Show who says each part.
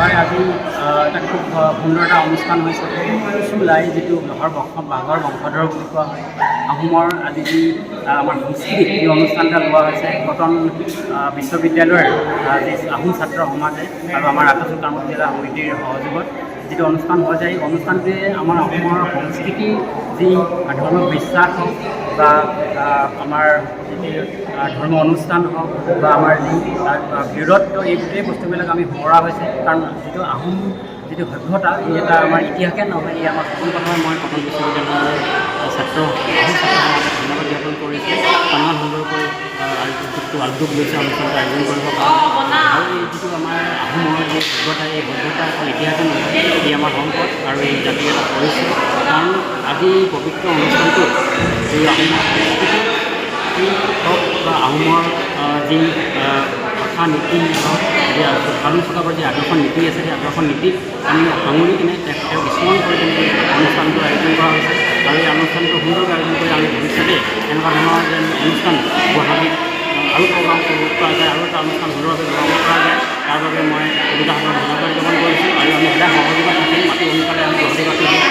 Speaker 1: হয় আজি এটা খুব সুন্দৰ এটা অনুষ্ঠান হৈছে চুলাই যিটো বাঘৰ বংশধৰ বুলি কোৱা হয় আহোমৰ আজি যি আমাৰ সংস্কৃতিক যি অনুষ্ঠান এটা লোৱা হৈছে কটন বিশ্ববিদ্যালয়ৰ যি আহোম ছাত্ৰ সমাজে আৰু আমাৰ আকাশ কামৰূপ জিলা সমিতিৰ সহযোগত যিটো অনুষ্ঠান হৈ যায় এই অনুষ্ঠানটোৱে আমাৰ অসমৰ সংস্কৃতি যি ধৰ্মীয় বিশ্বাস হওক বা আমাৰ যিটো ধৰ্মীয় অনুষ্ঠান হওক বা আমাৰ যি বীৰত্ব এই গোটেই বস্তুবিলাক আমি সোঁৱৰা হৈছে কাৰণ যিটো আহোম যিটো সভ্যতা এই এটা আমাৰ ইতিহাসে নহয় এই আমাৰ প্ৰথম কথা মই কটন বিশ্ববিদ্যালয়ৰ ছাত্ৰ আহোম ছাত্ৰ সমাজক ধন্যবাদ জ্ঞাপন কৰিছোঁ সন্মান সুন্দৰকৈ আয়োগ লৈছে অনুষ্ঠানটো আয়োজন কৰিব পাৰে আৰু এই যিটো আমাৰ আহোমৰ যি সভ্যতা এই সভ্যতা অকল ইতিহাসে নহয় ই আমাৰ সম্পদ আৰু এই জাতিৰ এটা পৰিচয় কাৰণ আজি পবিত্ৰ অনুষ্ঠানটোত যি আহোমৰ সংস্কৃতি হওক বা আহোমৰ যি ভাষা নীতি হওক পালন চলাবৰ যি আদৰ্শ নীতি আছে সেই আদৰ্শ নীতিক আমি সাঙুৰি কিনে তেওঁক স্মৰণ কৰি কিনে অনুষ্ঠানটো আয়োজন কৰা হৈছে আৰু এই অনুষ্ঠানটো সুন্দৰকৈ আয়োজন কৰি আমি ভৱিষ্যতে এনেকুৱা ধৰণৰ যেন অনুষ্ঠান গুৱাহাটীত আৰু প্ৰগ্ৰাম কৰিব পৰা যায় আৰু এটা অনুষ্ঠান সুন্দৰভাৱে জনাব পৰা যায় তাৰ বাবে মই কবিতাসকলক ধন্যবাদ জ্ঞাপন কৰিছোঁ আৰু আমি সদায় সহযোগত থাকিম মাতি সোনকালে আমি গুৱাহাটী